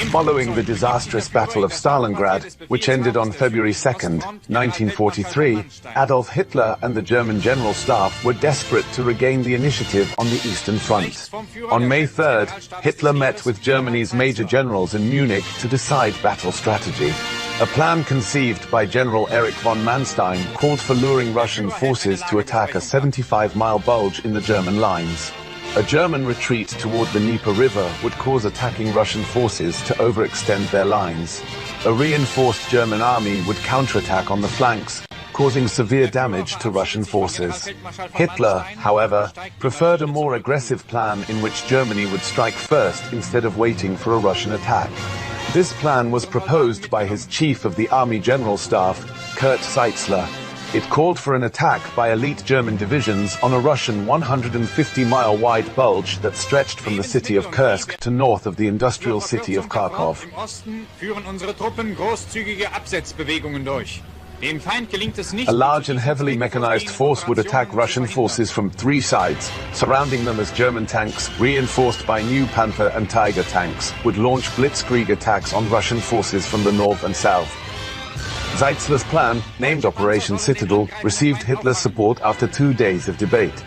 Following the disastrous Battle of Stalingrad, which ended on February 2, 1943, Adolf Hitler and the German General Staff were desperate to regain the initiative on the Eastern Front. On May 3, Hitler met with Germany's major generals in Munich to decide battle strategy. A plan conceived by General Erich von Manstein called for luring Russian forces to attack a 75-mile bulge in the German lines. A German retreat toward the Dnieper River would cause attacking Russian forces to overextend their lines. A reinforced German army would counterattack on the flanks, causing severe damage to Russian forces. Hitler, however, preferred a more aggressive plan in which Germany would strike first instead of waiting for a Russian attack. This plan was proposed by his chief of the Army General Staff, Kurt Seitzler. It called for an attack by elite German divisions on a Russian 150-mile-wide bulge that stretched from the city of Kursk to north of the industrial city of Kharkov. A large and heavily mechanized force would attack Russian forces from three sides, surrounding them as German tanks, reinforced by new Panther and Tiger tanks, would launch blitzkrieg attacks on Russian forces from the north and south. Seitzler's plan, named Operation Citadel, received Hitler's support after 2 days of debate.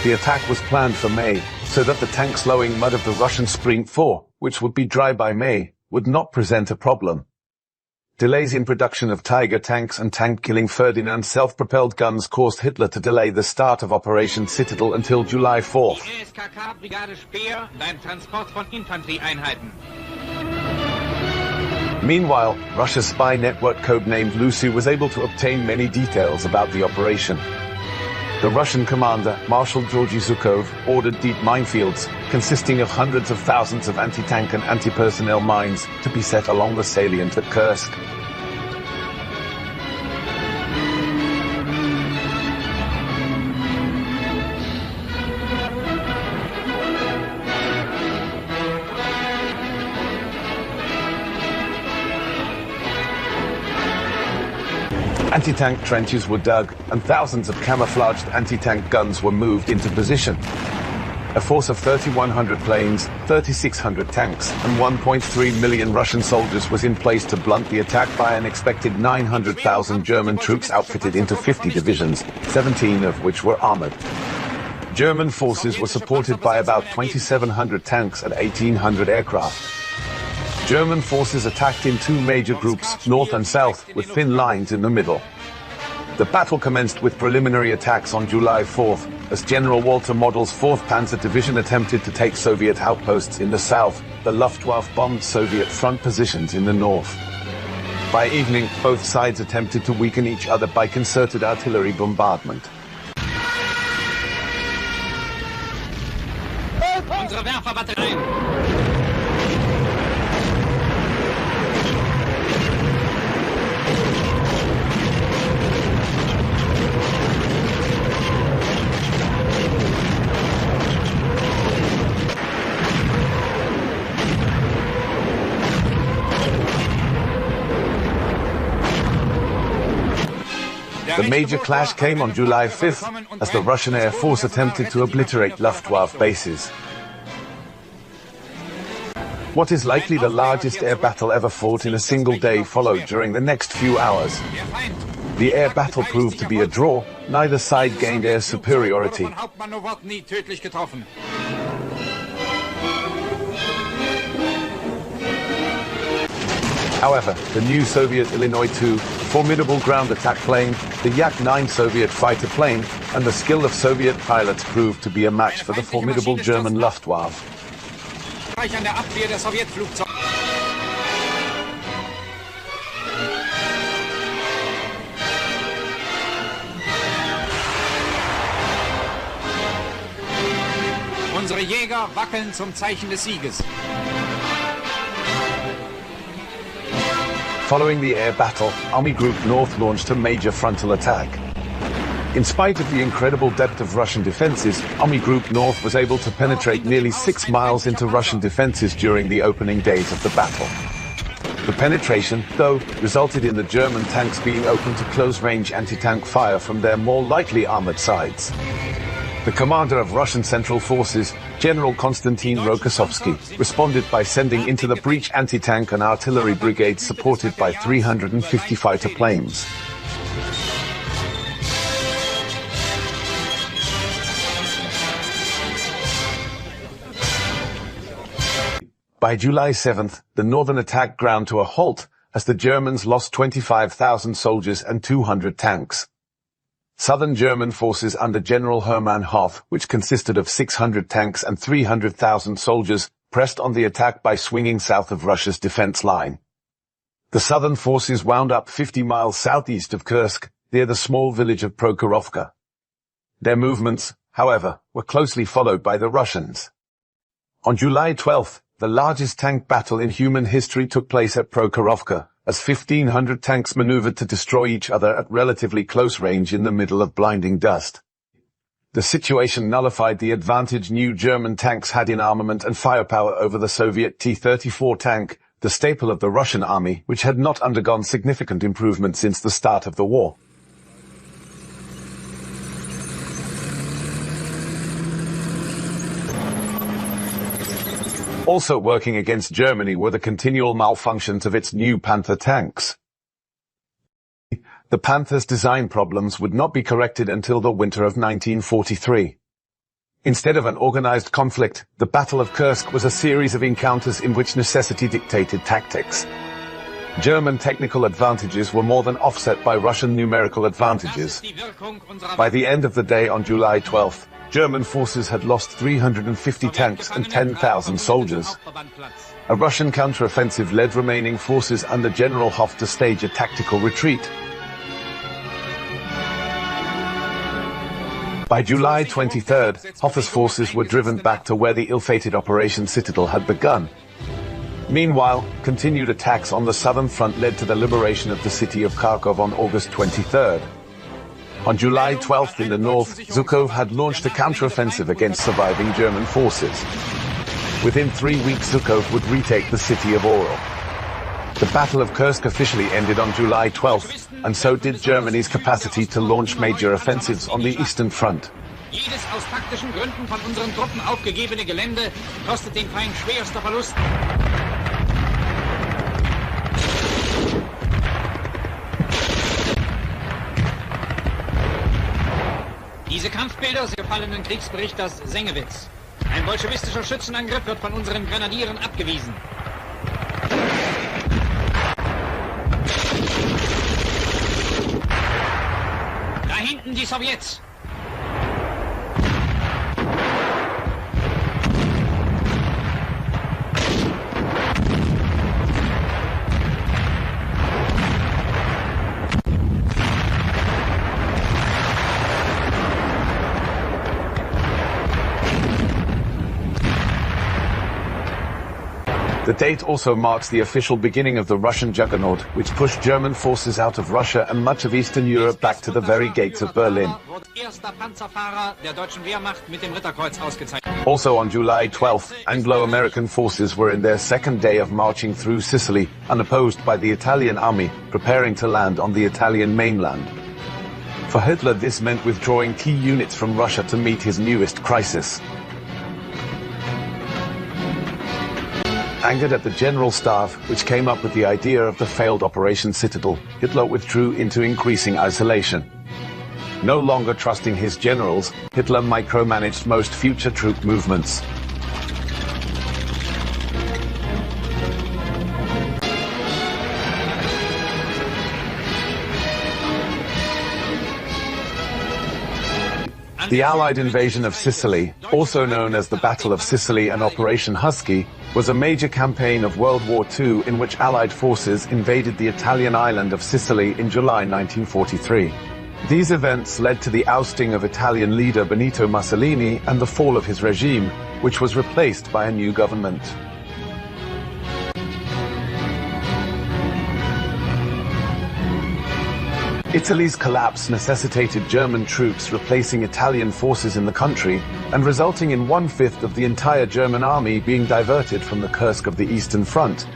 The attack was planned for May, so that the tank-slowing mud of the Russian Spring 4, which would be dry by May, would not present a problem. Delays in production of Tiger tanks and tank-killing Ferdinand self-propelled guns caused Hitler to delay the start of Operation Citadel until July 4th. Meanwhile, Russia's spy network codenamed Lucy was able to obtain many details about the operation. The Russian commander, Marshal Georgy Zhukov, ordered deep minefields, consisting of hundreds of thousands of anti-tank and anti-personnel mines, to be set along the salient at Kursk. Anti-tank trenches were dug, and thousands of camouflaged anti-tank guns were moved into position. A force of 3,100 planes, 3,600 tanks, and 1.3 million Russian soldiers was in place to blunt the attack by an expected 900,000 German troops outfitted into 50 divisions, 17 of which were armored. German forces were supported by about 2,700 tanks and 1,800 aircraft. German forces attacked in two major groups, north and south, with thin lines in the middle. The battle commenced with preliminary attacks on July 4th, as General Walter Model's 4th Panzer Division attempted to take Soviet outposts in the south. The Luftwaffe bombed Soviet front positions in the north. By evening, both sides attempted to weaken each other by concerted artillery bombardment. The major clash came on July 5th, as the Russian Air Force attempted to obliterate Luftwaffe bases. What is likely the largest air battle ever fought in a single day followed during the next few hours. The air battle proved to be a draw. Neither side gained air superiority. However, the new Soviet Illinois II, formidable ground attack plane, the Yak-9 Soviet fighter plane, and the skill of Soviet pilots proved to be a match for the formidable German Luftwaffe. Unsere Jäger wackeln zum Zeichen des Sieges. Following the air battle, Army Group North launched a major frontal attack. In spite of the incredible depth of Russian defenses, Army Group North was able to penetrate nearly 6 miles into Russian defenses during the opening days of the battle. The penetration, though, resulted in the German tanks being open to close-range anti-tank fire from their more lightly armored sides. The commander of Russian Central Forces, General Konstantin Rokossovsky, responded by sending into the breach anti-tank and artillery brigades supported by 350 fighter planes. By July 7th, the northern attack ground to a halt as the Germans lost 25,000 soldiers and 200 tanks. Southern German forces under General Hermann Hoth, which consisted of 600 tanks and 300,000 soldiers, pressed on the attack by swinging south of Russia's defense line. The southern forces wound up 50 miles southeast of Kursk, near the small village of Prokhorovka. Their movements, however, were closely followed by the Russians. On July 12th, the largest tank battle in human history took place at Prokhorovka, as 1,500 tanks maneuvered to destroy each other at relatively close range in the middle of blinding dust. The situation nullified the advantage new German tanks had in armament and firepower over the Soviet T-34 tank, the staple of the Russian army, which had not undergone significant improvement since the start of the war. Also working against Germany were the continual malfunctions of its new Panther tanks. The Panther's design problems would not be corrected until the winter of 1943. Instead of an organized conflict, the Battle of Kursk was a series of encounters in which necessity dictated tactics. German technical advantages were more than offset by Russian numerical advantages. By the end of the day on July 12th, German forces had lost 350 tanks and 10,000 soldiers. A Russian counteroffensive led remaining forces under General Hoth to stage a tactical retreat. By July 23rd, Hoth's forces were driven back to where the ill-fated Operation Citadel had begun. Meanwhile, continued attacks on the southern front led to the liberation of the city of Kharkov on August 23rd. On July 12th in the north, Zhukov had launched a counteroffensive against surviving German forces. Within 3 weeks, Zhukov would retake the city of Oral. The Battle of Kursk officially ended on July 12th, and so did Germany's capacity to launch major offensives on the Eastern Front. Jedes aus taktischen Gründen von unseren Truppen aufgegebene Gelände kostet den Feind schwerste Verluste. Diese Kampfbilder des gefallenen Kriegsberichters Sengewitz. Ein bolschewistischer Schützenangriff wird von unseren Grenadieren abgewiesen. Da hinten die Sowjets. The date also marks the official beginning of the Russian juggernaut, which pushed German forces out of Russia and much of Eastern Europe back to the very gates of Berlin. Also on July 12th, Anglo-American forces were in their second day of marching through Sicily, unopposed by the Italian army, preparing to land on the Italian mainland. For Hitler, this meant withdrawing key units from Russia to meet his newest crisis. Angered at the General Staff, which came up with the idea of the failed Operation Citadel, Hitler withdrew into increasing isolation. No longer trusting his generals, Hitler micromanaged most future troop movements. The Allied invasion of Sicily, also known as the Battle of Sicily and Operation Husky, was a major campaign of World War II in which Allied forces invaded the Italian island of Sicily in July 1943. These events led to the ousting of Italian leader Benito Mussolini and the fall of his regime, which was replaced by a new government. Italy's collapse necessitated German troops replacing Italian forces in the country and resulting in 1/5 of the entire German army being diverted from the Kursk of the Eastern Front.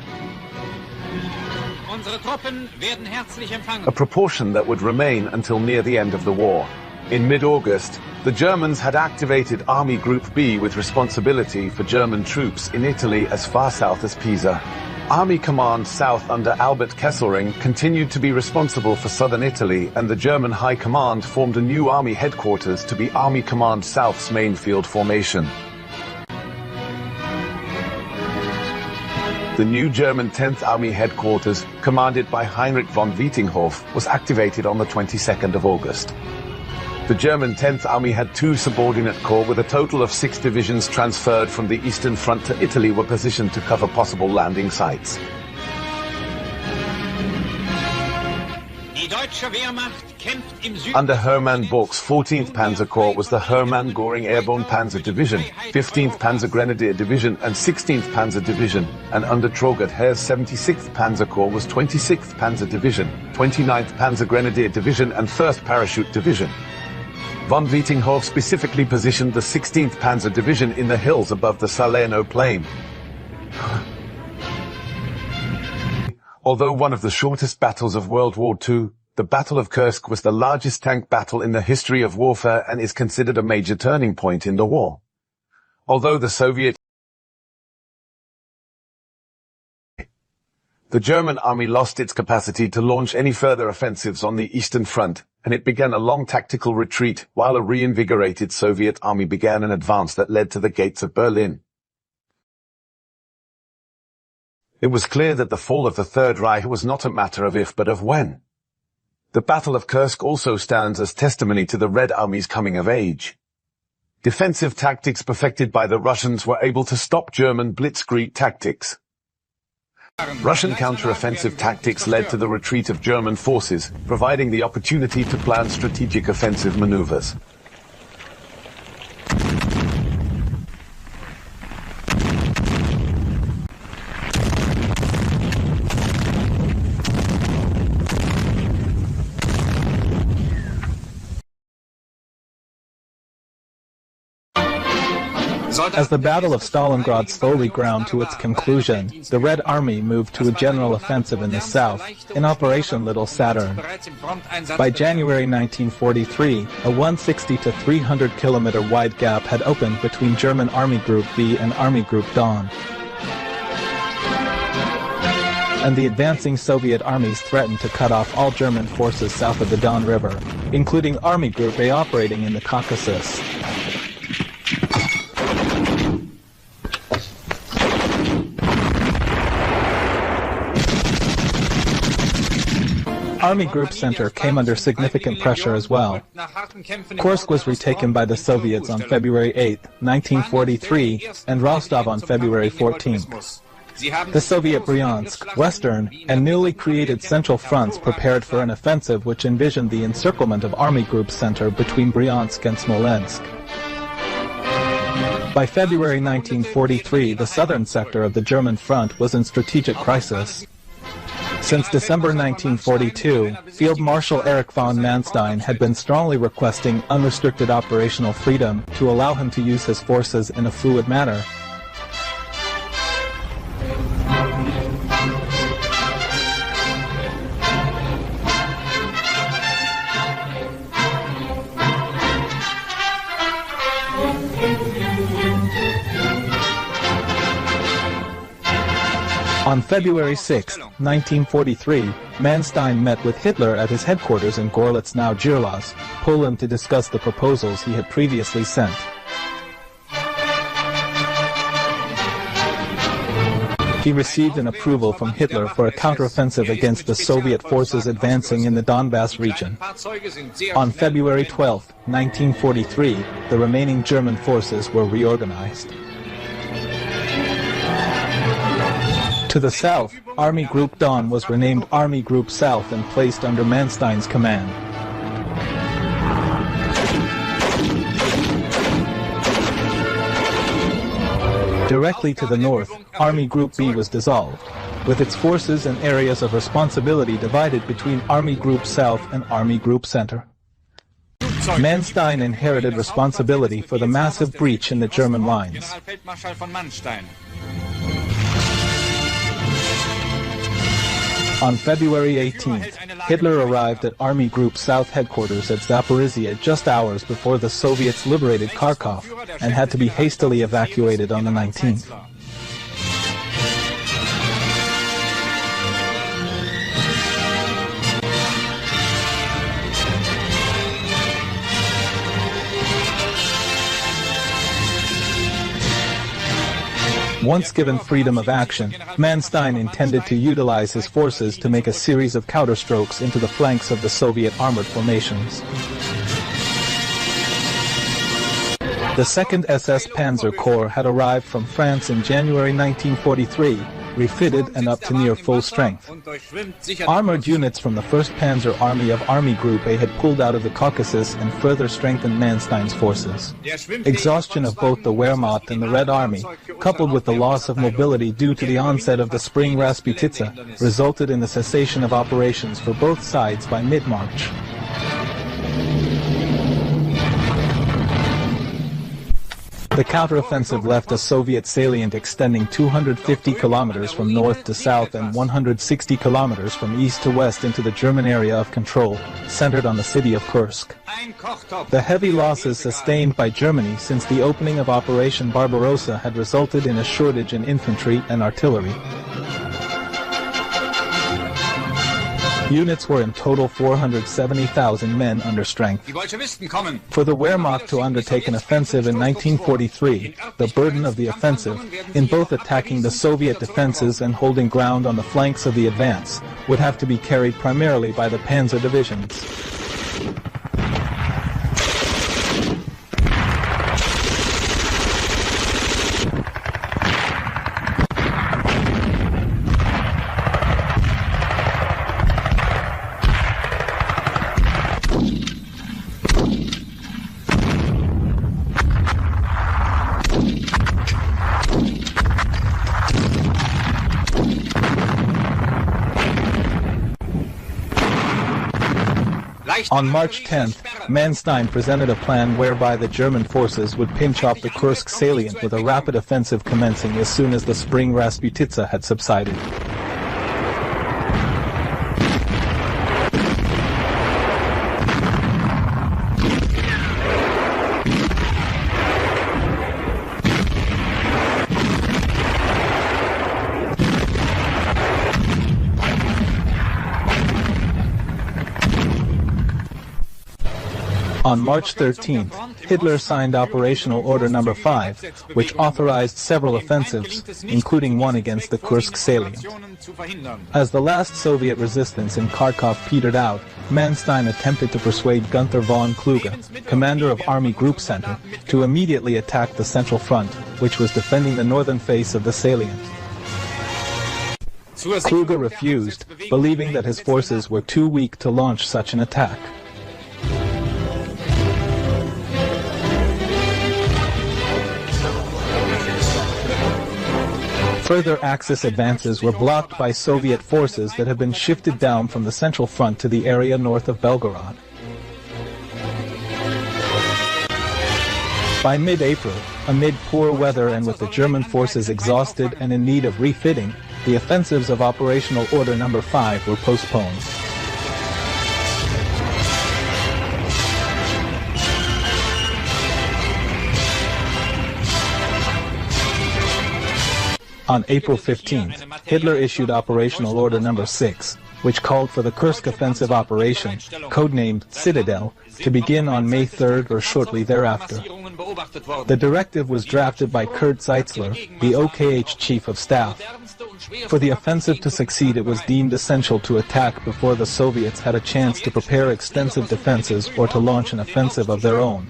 A proportion that would remain until near the end of the war. In mid-August, The Germans had activated Army Group B with responsibility for German troops in Italy as far south as Pisa. Army Command South under Albert Kesselring continued to be responsible for southern Italy, and the German High Command formed a new army headquarters to be Army Command South's main field formation. The new German 10th Army headquarters, commanded by Heinrich von Wietinghoff, was activated on the 22nd of August. The German 10th Army had 2 subordinate corps with a total of 6 divisions transferred from the Eastern Front to Italy were positioned to cover possible landing sites. Under Hermann Bork's 14th Panzer Corps was the Hermann Göring Airborne Panzer Division, 15th Panzer Grenadier Division and 16th Panzer Division, and under Traugott Herr's 76th Panzer Corps was 26th Panzer Division, 29th Panzer Grenadier Division and 1st Parachute Division. Von Wietinghoff specifically positioned the 16th Panzer Division in the hills above the Salerno plain. Although one of the shortest battles of World War II, the Battle of Kursk was the largest tank battle in the history of warfare and is considered a major turning point in the war. Although the German army lost its capacity to launch any further offensives on the Eastern Front, and it began a long tactical retreat while a reinvigorated Soviet army began an advance that led to the gates of Berlin. It was clear that the fall of the Third Reich was not a matter of if but of when. The Battle of Kursk also stands as testimony to the Red Army's coming of age. Defensive tactics perfected by the Russians were able to stop German blitzkrieg tactics. Russian counter-offensive tactics led to the retreat of German forces, providing the opportunity to plan strategic offensive maneuvers. As the Battle of Stalingrad slowly ground to its conclusion, the Red Army moved to a general offensive in the south, in Operation Little Saturn. By January 1943, a 160 to 300 kilometer wide gap had opened between German Army Group B and Army Group Don. And the advancing Soviet armies threatened to cut off all German forces south of the Don River, including Army Group A operating in the Caucasus. Army Group Center came under significant pressure as well. Kursk was retaken by the Soviets on February 8, 1943, and Rostov on February 14th. The Soviet Bryansk, Western, and newly created Central Fronts prepared for an offensive which envisioned the encirclement of Army Group Center between Bryansk and Smolensk. By February 1943, the southern sector of the German front was in strategic crisis. Since December 1942, Field Marshal Erich von Manstein had been strongly requesting unrestricted operational freedom to allow him to use his forces in a fluid manner. On February 6, 1943, Manstein met with Hitler at his headquarters in Gorlitz, now Girlas, Poland, to discuss the proposals he had previously sent. He received an approval from Hitler for a counteroffensive against the Soviet forces advancing in the Donbass region. On February 12, 1943, the remaining German forces were reorganized. To the south, Army Group Don was renamed Army Group South and placed under Manstein's command. Directly to the north, Army Group B was dissolved, with its forces and areas of responsibility divided between Army Group South and Army Group Center. Manstein inherited responsibility for the massive breach in the German lines. On February 18th, Hitler arrived at Army Group South headquarters at Zaporizhia just hours before the Soviets liberated Kharkov and had to be hastily evacuated on the 19th. Once given freedom of action, Manstein intended to utilize his forces to make a series of counterstrokes into the flanks of the Soviet armored formations. The 2nd SS Panzer Corps had arrived from France in January 1943, refitted and up to near full strength. Armored units from the 1st Panzer Army of Army Group A had pulled out of the Caucasus and further strengthened Manstein's forces. Exhaustion of both the Wehrmacht and the Red Army, coupled with the loss of mobility due to the onset of the spring Rasputitsa, resulted in the cessation of operations for both sides by mid-March. The counteroffensive left a Soviet salient extending 250 kilometers from north to south and 160 kilometers from east to west into the German area of control, centered on the city of Kursk. The heavy losses sustained by Germany since the opening of Operation Barbarossa had resulted in a shortage in infantry and artillery. Units were in total 470,000 men under strength. For the Wehrmacht to undertake an offensive in 1943, the burden of the offensive, in both attacking the Soviet defenses and holding ground on the flanks of the advance, would have to be carried primarily by the panzer divisions. On March 10th, Manstein presented a plan whereby the German forces would pinch off the Kursk salient with a rapid offensive commencing as soon as the spring Rasputitsa had subsided. On March 13th, Hitler signed Operational Order No. 5, which authorized several offensives, including one against the Kursk salient. As the last Soviet resistance in Kharkov petered out, Manstein attempted to persuade Gunther von Kluge, commander of Army Group Center, to immediately attack the Central Front, which was defending the northern face of the salient. Kluge refused, believing that his forces were too weak to launch such an attack. Further Axis advances were blocked by Soviet forces that had been shifted down from the Central Front to the area north of Belgorod. By mid-April, amid poor weather and with the German forces exhausted and in need of refitting, the offensives of Operational Order No. 5 were postponed. On April 15th, Hitler issued Operational Order No. 6, which called for the Kursk offensive operation, codenamed Citadel, to begin on May 3rd or shortly thereafter. The directive was drafted by Kurt Zeitzler, the OKH Chief of Staff. For the offensive to succeed, it was deemed essential to attack before the Soviets had a chance to prepare extensive defenses or to launch an offensive of their own.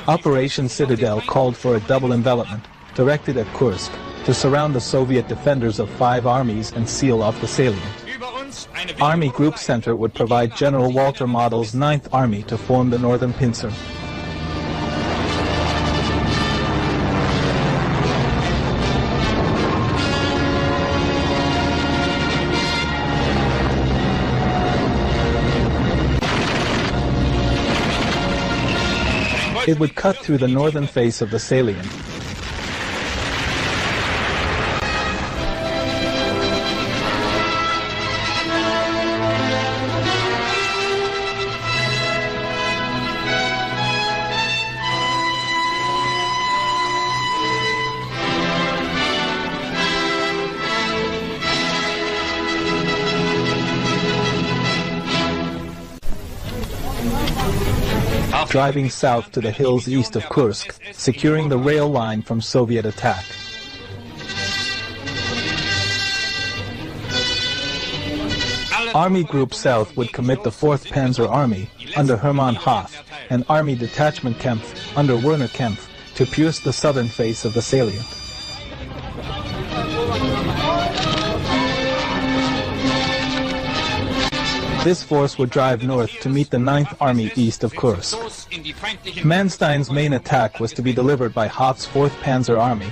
Operation Citadel called for a double envelopment, directed at Kursk, to surround the Soviet defenders of 5 armies and seal off the salient. Army Group Center would provide General Walter Model's 9th Army to form the northern pincer. It would cut through the northern face of the salient. driving south to the hills east of Kursk, securing the rail line from Soviet attack. Army Group South would commit the 4th Panzer Army, under Hermann Hoth, and Army Detachment Kempf, under Werner Kempf, to pierce the southern face of the salient. This force would drive north to meet the 9th Army east of Kursk. Manstein's main attack was to be delivered by Hoth's 4th Panzer Army,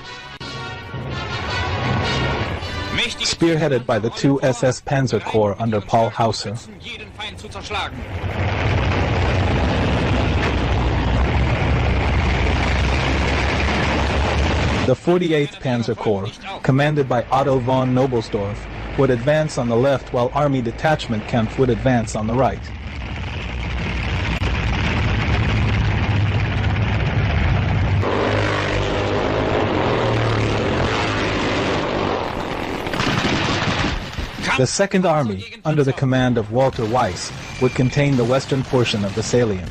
spearheaded by the 2 SS Panzer Corps under Paul Hauser. The 48th Panzer Corps, commanded by Otto von Nobelsdorf, would advance on the left while Army Detachment Kempf would advance on the right. The 2nd Army, under the command of Walter Weiss, would contain the western portion of the salient.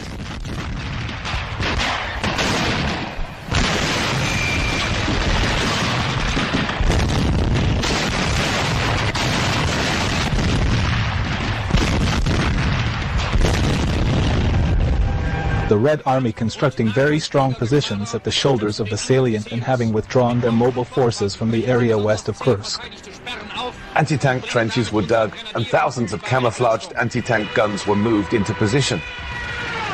The Red Army constructing very strong positions at the shoulders of the salient and having withdrawn their mobile forces from the area west of Kursk. Anti-tank trenches were dug and thousands of camouflaged anti-tank guns were moved into position.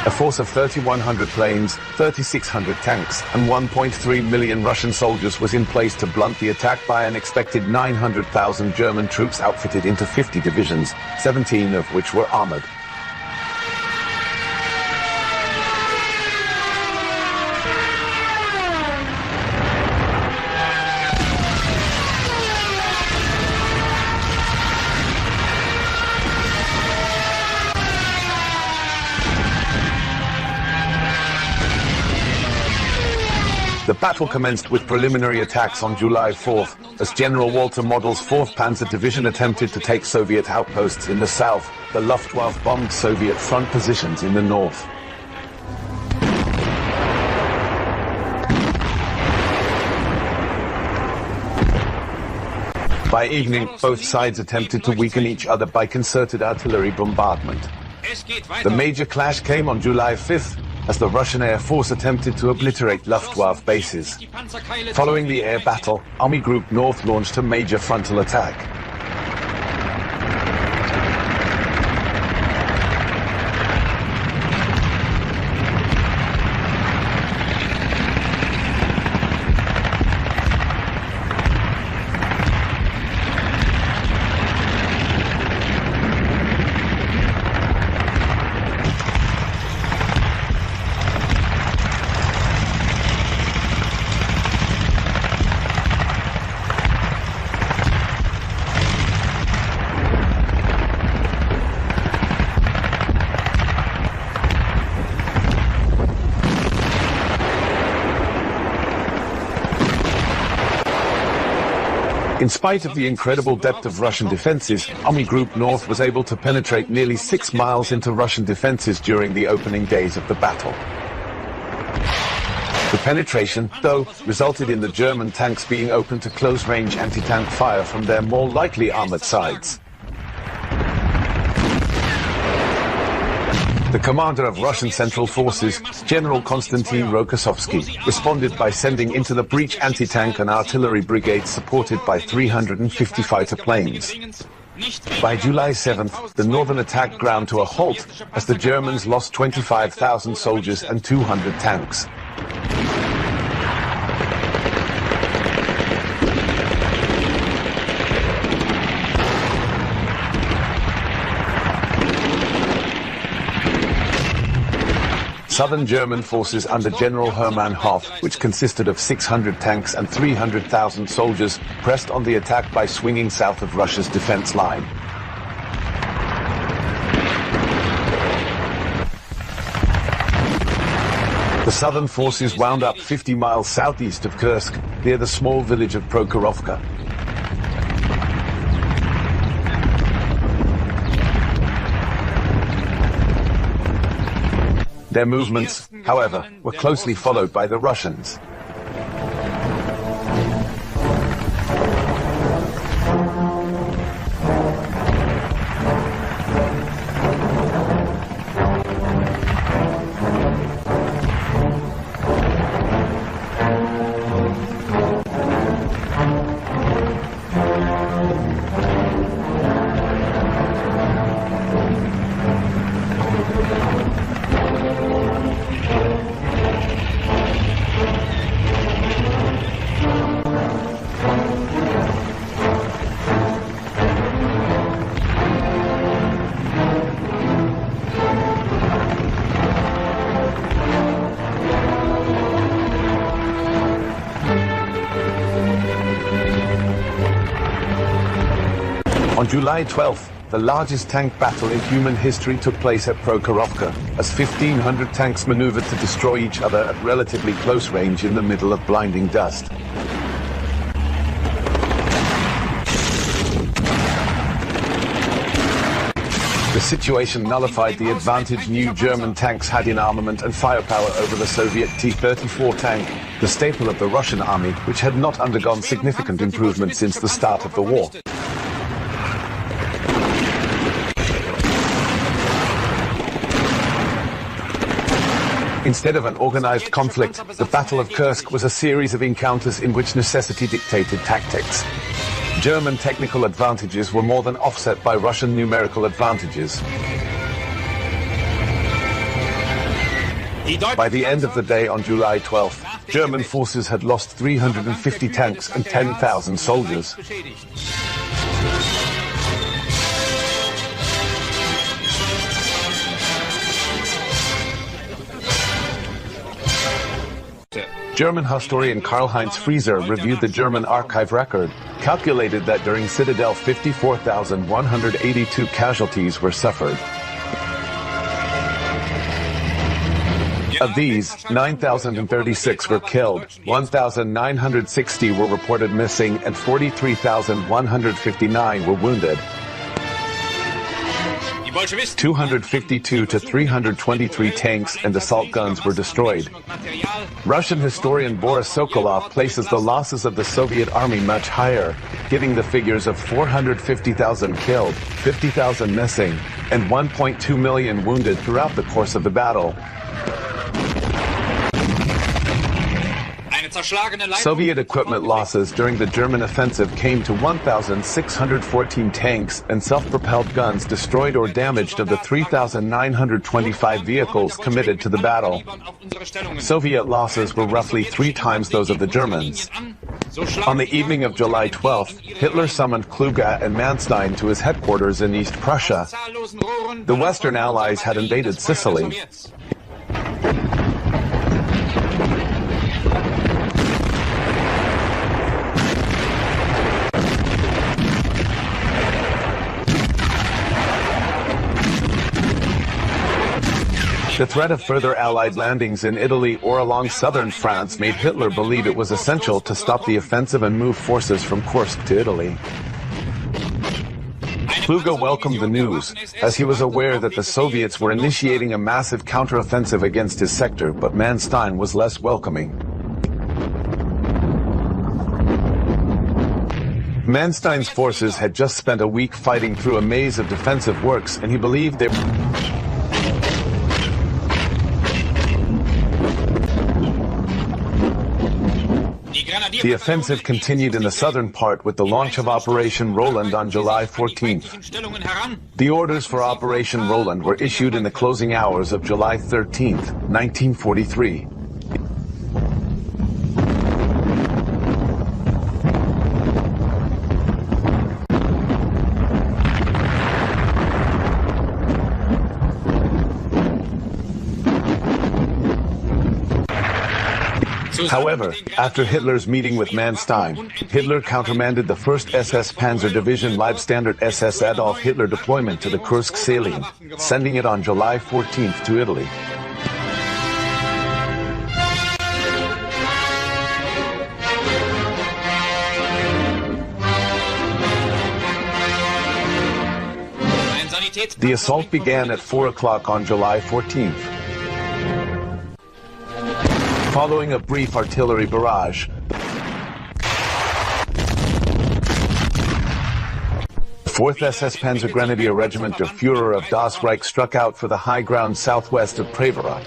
A force of 3,100 planes, 3,600 tanks and 1.3 million Russian soldiers was in place to blunt the attack by an expected 900,000 German troops outfitted into 50 divisions, 17 of which were armored. The battle commenced with preliminary attacks on July 4th, as General Walter Model's 4th Panzer Division attempted to take Soviet outposts in the south. The Luftwaffe bombed Soviet front positions in the north. By evening, both sides attempted to weaken each other by concerted artillery bombardment. The major clash came on July 5th, as the Russian Air Force attempted to obliterate Luftwaffe bases. Following the air battle, Army Group North launched a major frontal attack. In spite of the incredible depth of Russian defenses, Army Group North was able to penetrate nearly 6 miles into Russian defenses during the opening days of the battle. The penetration, though, resulted in the German tanks being open to close-range anti-tank fire from their more lightly armored sides. The commander of Russian Central Forces, General Konstantin Rokossovsky, responded by sending into the breach anti-tank and artillery brigades supported by 350 fighter planes. By July 7th, the northern attack ground to a halt as the Germans lost 25,000 soldiers and 200 tanks. Southern German forces under General Hermann Hoth, which consisted of 600 tanks and 300,000 soldiers, pressed on the attack by swinging south of Russia's defense line. The southern forces wound up 50 miles southeast of Kursk, near the small village of Prokhorovka. Their movements, however, were closely followed by the Russians. On July 12th, the largest tank battle in human history took place at Prokhorovka, as 1,500 tanks maneuvered to destroy each other at relatively close range in the middle of blinding dust. The situation nullified the advantage new German tanks had in armament and firepower over the Soviet T-34 tank, the staple of the Russian army, which had not undergone significant improvement since the start of the war. Instead of an organized conflict, the Battle of Kursk was a series of encounters in which necessity dictated tactics. German technical advantages were more than offset by Russian numerical advantages. By the end of the day on July 12th, German forces had lost 350 tanks and 10,000 soldiers. German historian Karl-Heinz Frieser reviewed the German archive record, calculated that during Citadel 54,182 casualties were suffered. Of these, 9,036 were killed, 1,960 were reported missing, and 43,159 were wounded. 252 to 323 tanks and assault guns were destroyed. Russian historian Boris Sokolov places the losses of the Soviet army much higher, giving the figures of 450,000 killed, 50,000 missing, and 1.2 million wounded throughout the course of the battle. Soviet equipment losses during the German offensive came to 1,614 tanks and self-propelled guns destroyed or damaged of the 3,925 vehicles committed to the battle. Soviet losses were roughly 3 times those of the Germans. On the evening of July 12th, Hitler summoned Kluge and Manstein to his headquarters in East Prussia. The Western Allies had invaded Sicily. The threat of further Allied landings in Italy or along southern France made Hitler believe it was essential to stop the offensive and move forces from Kursk to Italy. Kluge welcomed the news, as he was aware that the Soviets were initiating a massive counteroffensive against his sector, but Manstein was less welcoming. Manstein's forces had just spent a week fighting through a maze of defensive works, and he believed they The offensive continued in the southern part with the launch of Operation Roland on July 14th. The orders for Operation Roland were issued in the closing hours of July 13th, 1943. However, after Hitler's meeting with Manstein, Hitler countermanded the 1st SS Panzer Division Leibstandard SS Adolf Hitler deployment to the Kursk salient, sending it on July 14th to Italy. The assault began at 4 o'clock on July 14th. Following a brief artillery barrage, the 4th SS Panzer Grenadier Regiment der Führer of Das Reich struck out for the high ground southwest of Prokhorovka.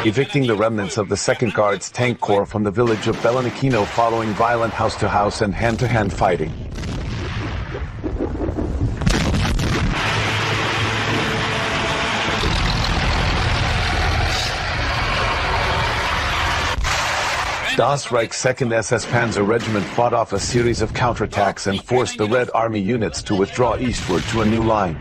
Evicting the remnants of the 2nd Guards Tank Corps from the village of Belenikino following violent house-to-house and hand-to-hand fighting. Das Reich's 2nd SS Panzer Regiment fought off a series of counterattacks and forced the Red Army units to withdraw eastward to a new line.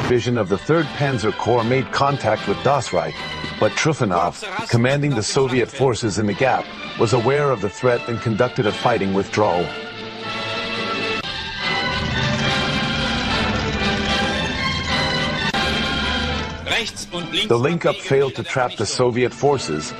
Division of the 3rd Panzer Corps made contact with Das Reich, but Trufanov, commanding the Soviet forces in the gap, was aware of the threat and conducted a fighting withdrawal. The link-up failed to trap the Soviet forces,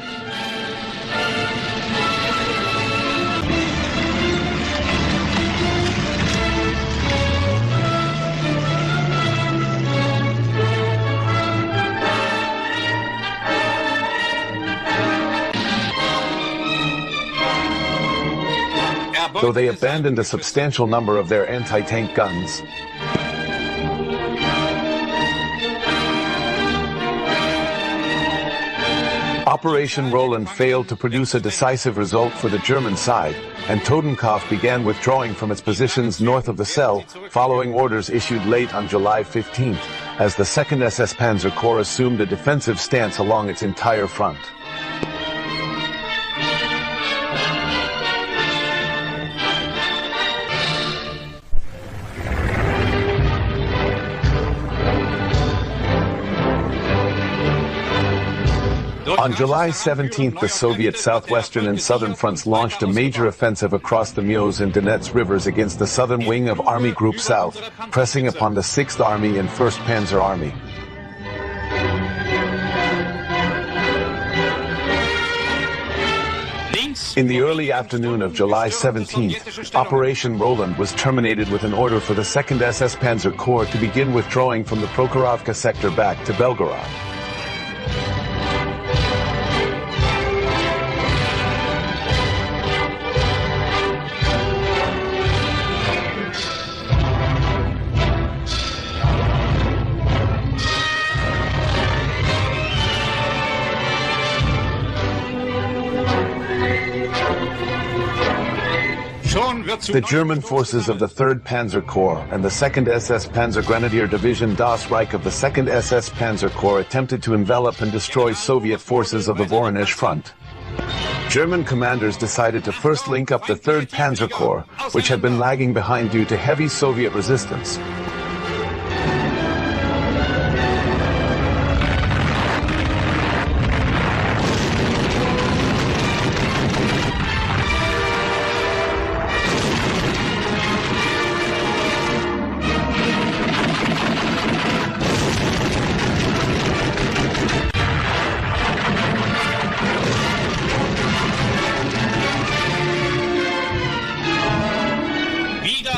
though they abandoned a substantial number of their anti-tank guns. Operation Roland failed to produce a decisive result for the German side, and Totenkopf began withdrawing from its positions north of the Selle, following orders issued late on July 15th, as the 2nd SS Panzer Corps assumed a defensive stance along its entire front. On July 17th, the Soviet southwestern and southern fronts launched a major offensive across the Meuse and Donets rivers against the southern wing of Army Group South, pressing upon the 6th Army and 1st Panzer Army. In the early afternoon of July 17th, Operation Roland was terminated with an order for the 2nd SS Panzer Corps to begin withdrawing from the Prokhorovka sector back to Belgorod. The German forces of the 3rd Panzer Corps and the 2nd SS Panzer Grenadier Division Das Reich of the 2nd SS Panzer Corps attempted to envelop and destroy Soviet forces of the Voronezh front. German commanders decided to first link up the 3rd Panzer Corps, which had been lagging behind due to heavy Soviet resistance.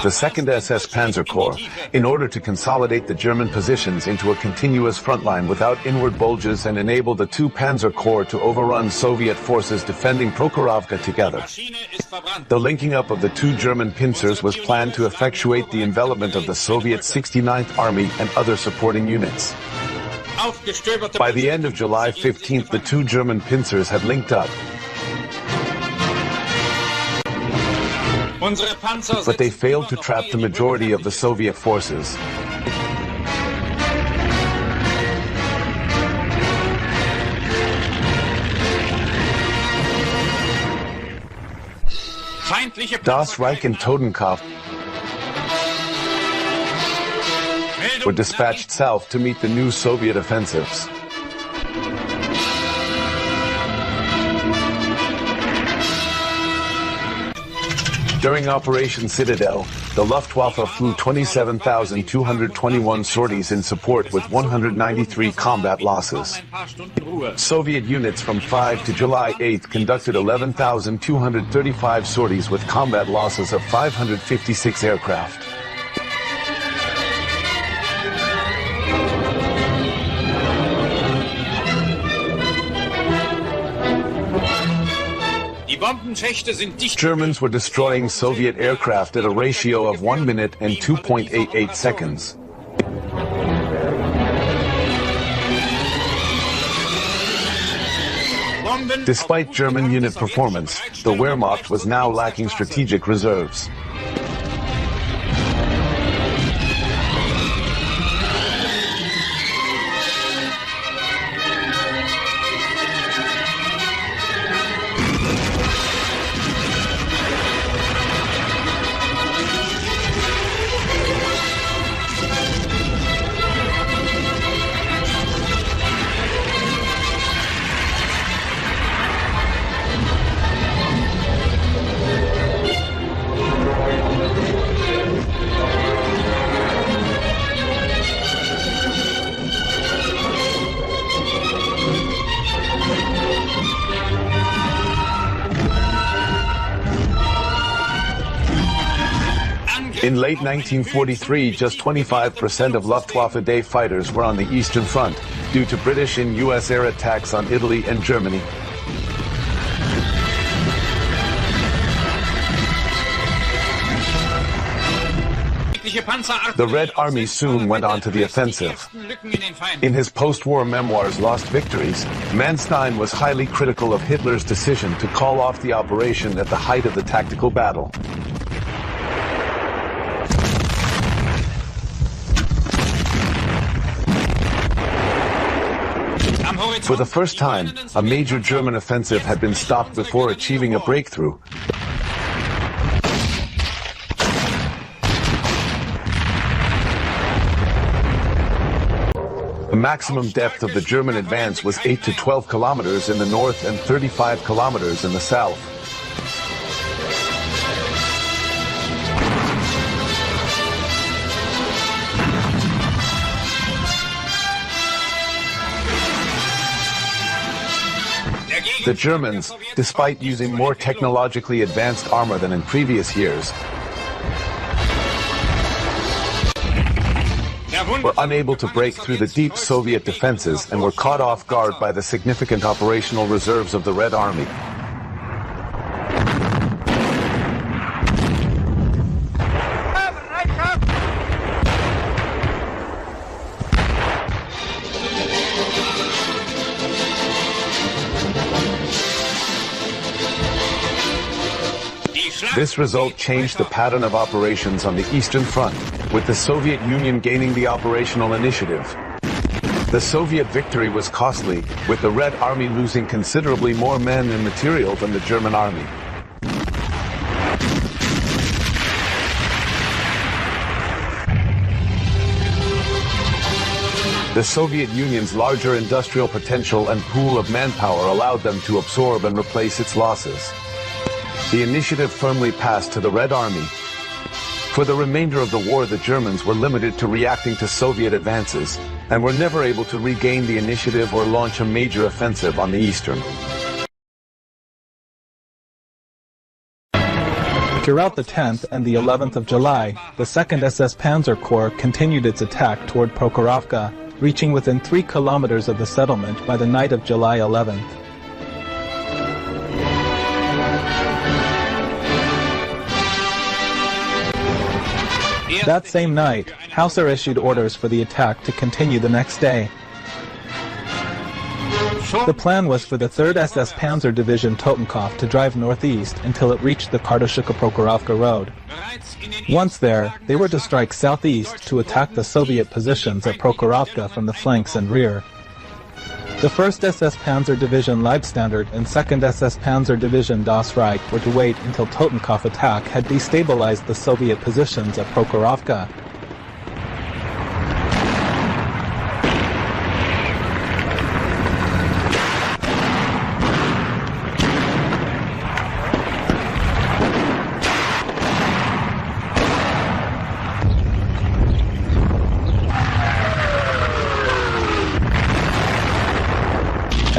The 2nd SS Panzer Corps, in order to consolidate the German positions into a continuous front line without inward bulges and enable the 2 Panzer Corps to overrun Soviet forces defending Prokhorovka together. The linking up of the 2 German pincers was planned to effectuate the envelopment of the Soviet 69th Army and other supporting units. By the end of July 15th, the 2 German pincers had linked up, but they failed to trap the majority of the Soviet forces. Das Reich and Totenkopf were dispatched south to meet the new Soviet offensives. During Operation Citadel, the Luftwaffe flew 27,221 sorties in support with 193 combat losses. Soviet units from 5 to July 8 conducted 11,235 sorties with combat losses of 556 aircraft. Germans were destroying Soviet aircraft at a ratio of 1 minute and 2.88 seconds. Despite German unit performance, the Wehrmacht was now lacking strategic reserves. In late 1943, just 25% of Luftwaffe day fighters were on the Eastern Front, due to British and US air attacks on Italy and Germany. The Red Army soon went on to the offensive. In his post-war memoirs, Lost Victories, Manstein was highly critical of Hitler's decision to call off the operation at the height of the tactical battle. For the first time, a major German offensive had been stopped before achieving a breakthrough. The maximum depth of the German advance was 8 to 12 kilometers in the north and 35 kilometers in the south. The Germans, despite using more technologically advanced armor than in previous years, were unable to break through the deep Soviet defenses and were caught off guard by the significant operational reserves of the Red Army. This result changed the pattern of operations on the Eastern Front, with the Soviet Union gaining the operational initiative. The Soviet victory was costly, with the Red Army losing considerably more men and material than the German army. The Soviet Union's larger industrial potential and pool of manpower allowed them to absorb and replace its losses. The initiative firmly passed to the Red Army. For the remainder of the war, the Germans were limited to reacting to Soviet advances, and were never able to regain the initiative or launch a major offensive on the Eastern. Throughout the 10th and the 11th of July, the 2nd SS Panzer Corps continued its attack toward Prokhorovka, reaching within 3 kilometers of the settlement by the night of July 11th. That same night, Hauser issued orders for the attack to continue the next day. The plan was for the 3rd SS Panzer Division Totenkopf to drive northeast until it reached the Kardashuka-Prokhorovka road. Once there, they were to strike southeast to attack the Soviet positions at Prokhorovka from the flanks and rear. The 1st SS Panzer Division Leibstandard and 2nd SS Panzer Division Das Reich were to wait until Totenkopf attack had destabilized the Soviet positions at Prokhorovka.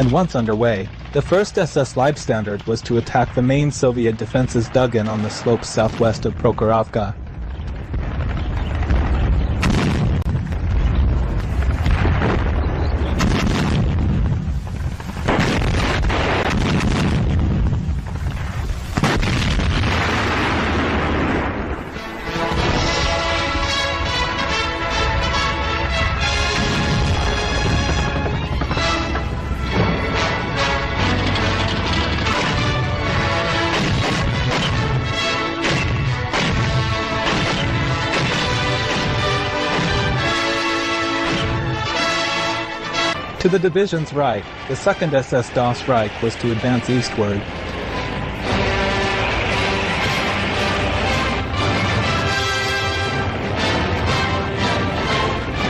And once underway, the 1st SS Leibstandard was to attack the main Soviet defenses dug in on the slopes southwest of Prokhorovka. To the division's right, the 2nd SS Das Reich was to advance eastward.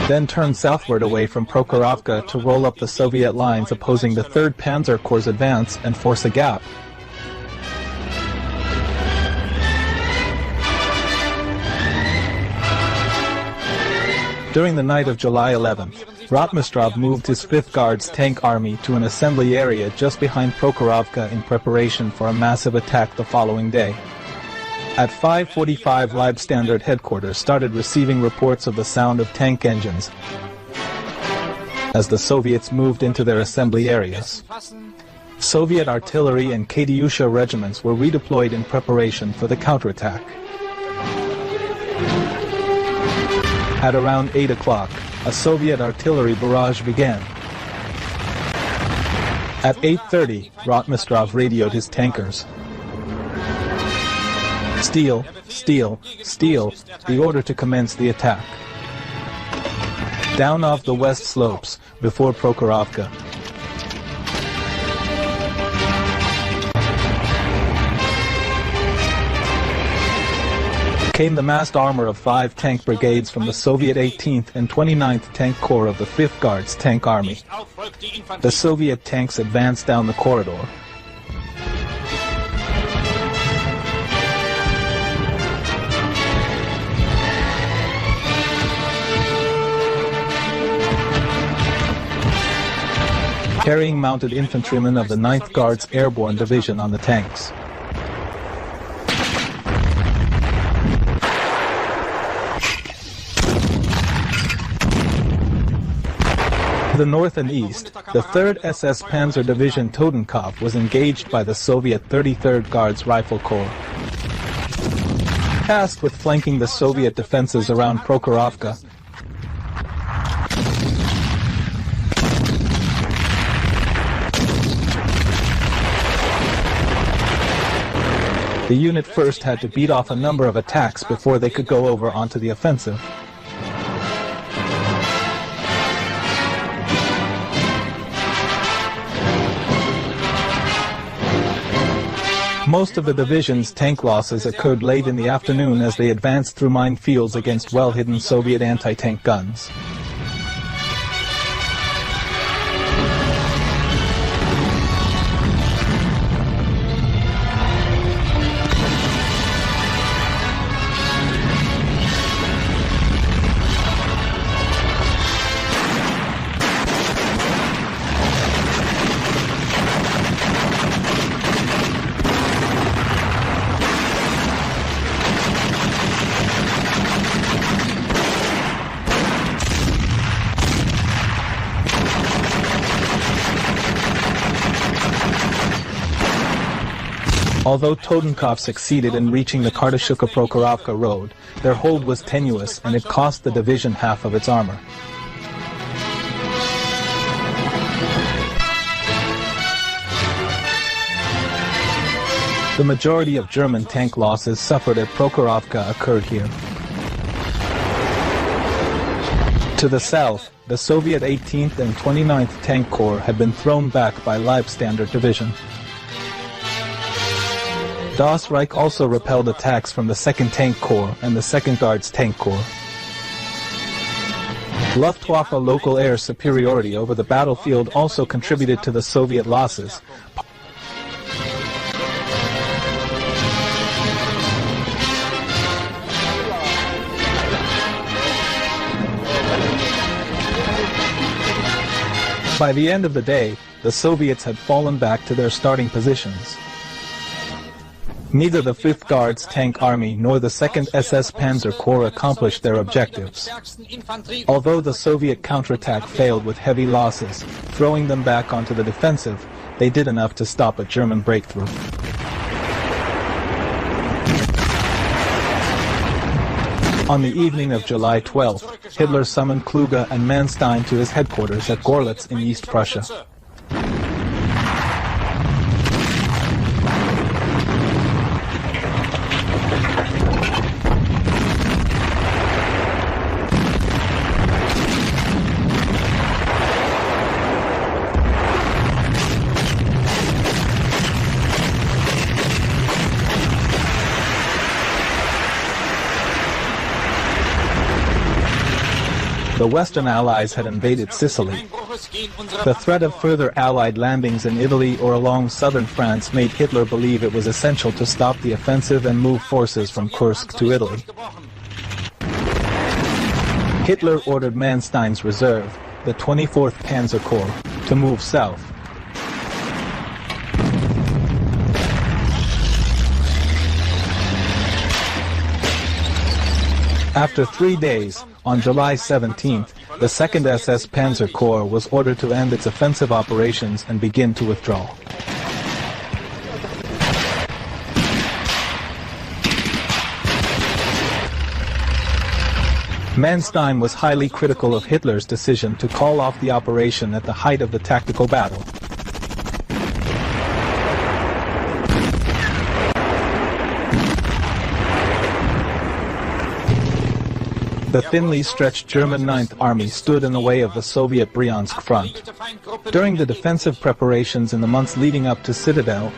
Then turn southward away from Prokhorovka to roll up the Soviet lines opposing the 3rd Panzer Corps' advance and force a gap. During the night of July 11th, Rotmistrov moved his 5th Guards Tank Army to an assembly area just behind Prokhorovka in preparation for a massive attack the following day. At 5:45, Leibstandard headquarters started receiving reports of the sound of tank engines as the Soviets moved into their assembly areas. Soviet artillery and Katyusha regiments were redeployed in preparation for the counterattack. At around 8 o'clock, a Soviet artillery barrage began. At 8:30, Rotmistrov radioed his tankers. Steel, steel, steel, the order to commence the attack. Down off the west slopes, before Prokhorovka. Came the massed armor of 5 tank brigades from the Soviet 18th and 29th Tank Corps of the 5th Guards Tank Army. The Soviet tanks advanced down the corridor. Carrying mounted infantrymen of the 9th Guards Airborne Division on the tanks. To the north and east, the 3rd SS Panzer Division Totenkopf was engaged by the Soviet 33rd Guards Rifle Corps. Tasked with flanking the Soviet defenses around Prokhorovka, the unit first had to beat off a number of attacks before they could go over onto the offensive. Most of the division's tank losses occurred late in the afternoon as they advanced through minefields against well-hidden Soviet anti-tank guns. Although Totenkopf succeeded in reaching the Kartashuka-Prokhorovka road, their hold was tenuous and it cost the division half of its armor. The majority of German tank losses suffered at Prokhorovka occurred here. To the south, the Soviet 18th and 29th Tank Corps had been thrown back by Leibstandard Division. Das Reich also repelled attacks from the 2nd Tank Corps and the 2nd Guards Tank Corps. Luftwaffe local air superiority over the battlefield also contributed to the Soviet losses. By the end of the day, the Soviets had fallen back to their starting positions. Neither the 5th Guards Tank Army nor the 2nd SS Panzer Corps accomplished their objectives. Although the Soviet counterattack failed with heavy losses, throwing them back onto the defensive, they did enough to stop a German breakthrough. On the evening of July 12th, Hitler summoned Kluge and Manstein to his headquarters at Gorlitz in East Prussia. The Western Allies had invaded Sicily. The threat of further Allied landings in Italy or along southern France made Hitler believe it was essential to stop the offensive and move forces from Kursk to Italy. Hitler ordered Manstein's reserve, the 24th Panzer Corps, to move south. After 3 days, on July 17th, the 2nd SS Panzer Corps was ordered to end its offensive operations and begin to withdraw. Manstein was highly critical of Hitler's decision to call off the operation at the height of the tactical battle. The thinly stretched German 9th Army stood in the way of the Soviet Bryansk front. During the defensive preparations in the months leading up to Citadel,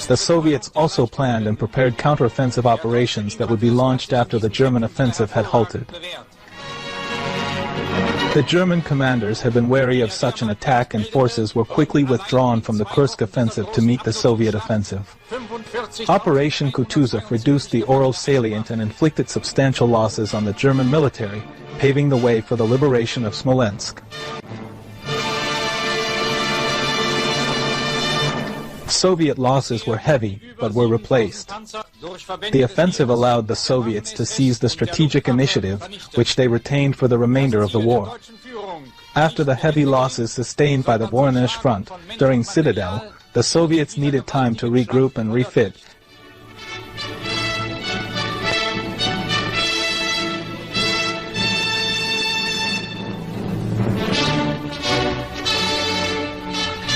the Soviets also planned and prepared counteroffensive operations that would be launched after the German offensive had halted. The German commanders had been wary of such an attack and forces were quickly withdrawn from the Kursk offensive to meet the Soviet offensive. Operation Kutuzov reduced the Oral salient and inflicted substantial losses on the German military, paving the way for the liberation of Smolensk. Soviet losses were heavy, but were replaced. The offensive allowed the Soviets to seize the strategic initiative, which they retained for the remainder of the war. After the heavy losses sustained by the Voronezh front during Citadel, the Soviets needed time to regroup and refit.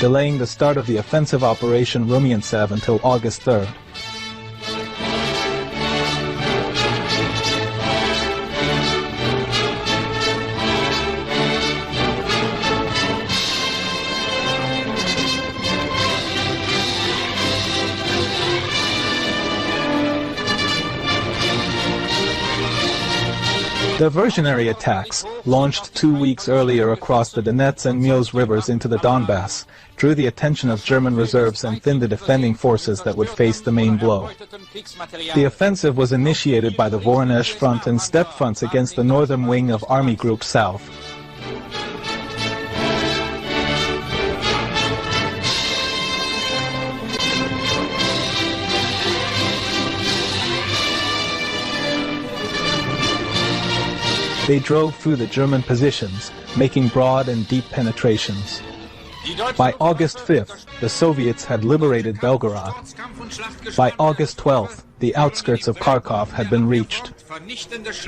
Delaying the start of the offensive Operation Rumiantsev until August 3rd. Diversionary attacks, launched 2 weeks earlier across the Donets and Meuse rivers into the Donbass, drew the attention of German reserves and thinned the defending forces that would face the main blow. The offensive was initiated by the Voronezh front and steppe fronts against the northern wing of Army Group South. They drove through the German positions, making broad and deep penetrations. By August 5th, the Soviets had liberated Belgorod. By August 12th, the outskirts of Kharkov had been reached.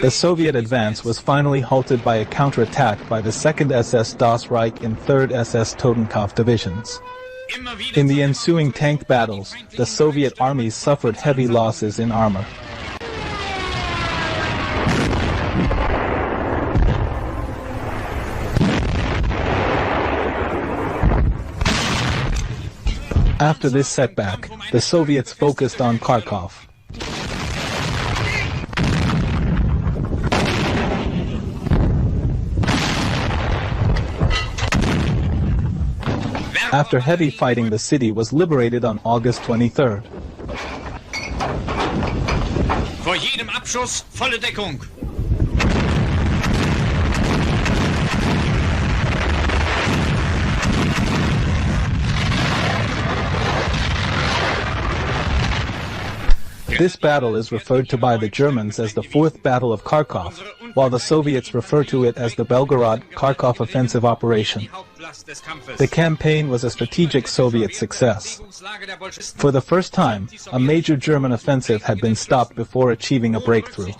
The Soviet advance was finally halted by a counterattack by the 2nd SS Das Reich and 3rd SS Totenkopf divisions. In the ensuing tank battles, the Soviet armies suffered heavy losses in armor. After this setback, the Soviets focused on Kharkov. After heavy fighting, the city was liberated on August 23rd. Vor jedem Abschuss volle Deckung. This battle is referred to by the Germans as the Fourth Battle of Kharkov, while the Soviets refer to it as the Belgorod-Kharkov Offensive Operation. The campaign was a strategic Soviet success. For the first time, a major German offensive had been stopped before achieving a breakthrough.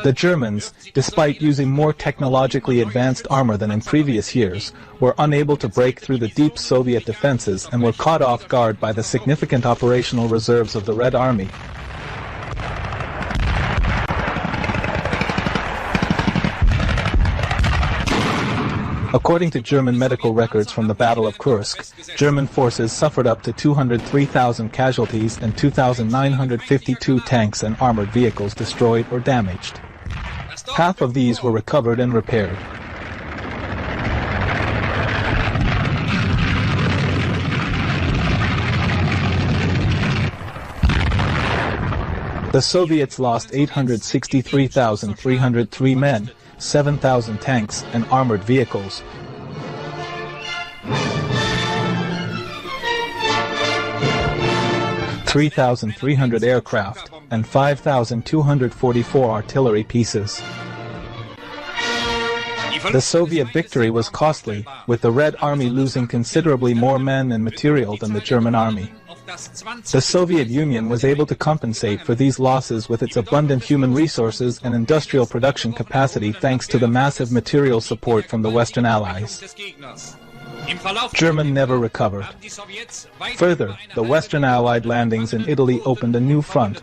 The Germans, despite using more technologically advanced armor than in previous years, were unable to break through the deep Soviet defenses and were caught off guard by the significant operational reserves of the Red Army. According to German medical records from the Battle of Kursk, German forces suffered up to 203,000 casualties and 2,952 tanks and armored vehicles destroyed or damaged. Half of these were recovered and repaired. The Soviets lost 863,303 men, 7,000 tanks and armored vehicles, 3,300 aircraft, and 5,244 artillery pieces. The Soviet victory was costly, with the Red Army losing considerably more men and material than the German army. The Soviet Union was able to compensate for these losses with its abundant human resources and industrial production capacity thanks to the massive material support from the Western Allies. Germany never recovered. Further, the Western Allied landings in Italy opened a new front,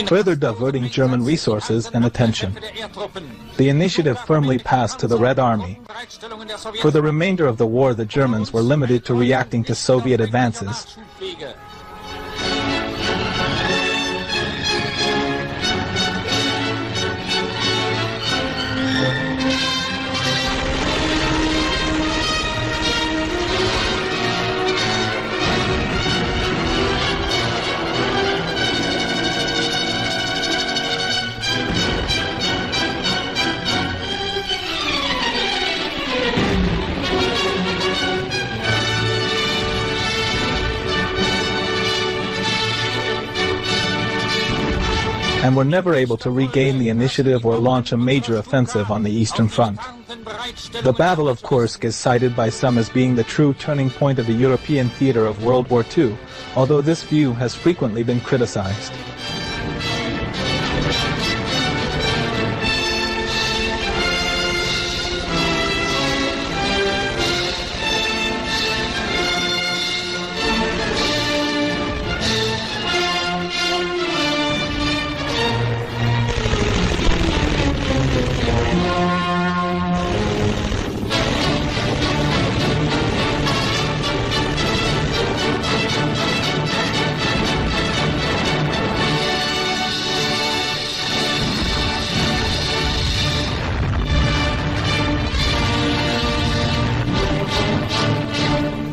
further diverting German resources and attention. The initiative firmly passed to the Red Army. For the remainder of the war, the Germans were limited to reacting to Soviet advances. And were never able to regain the initiative or launch a major offensive on the Eastern Front. The Battle of Kursk is cited by some as being the true turning point of the European theater of World War II, although this view has frequently been criticized.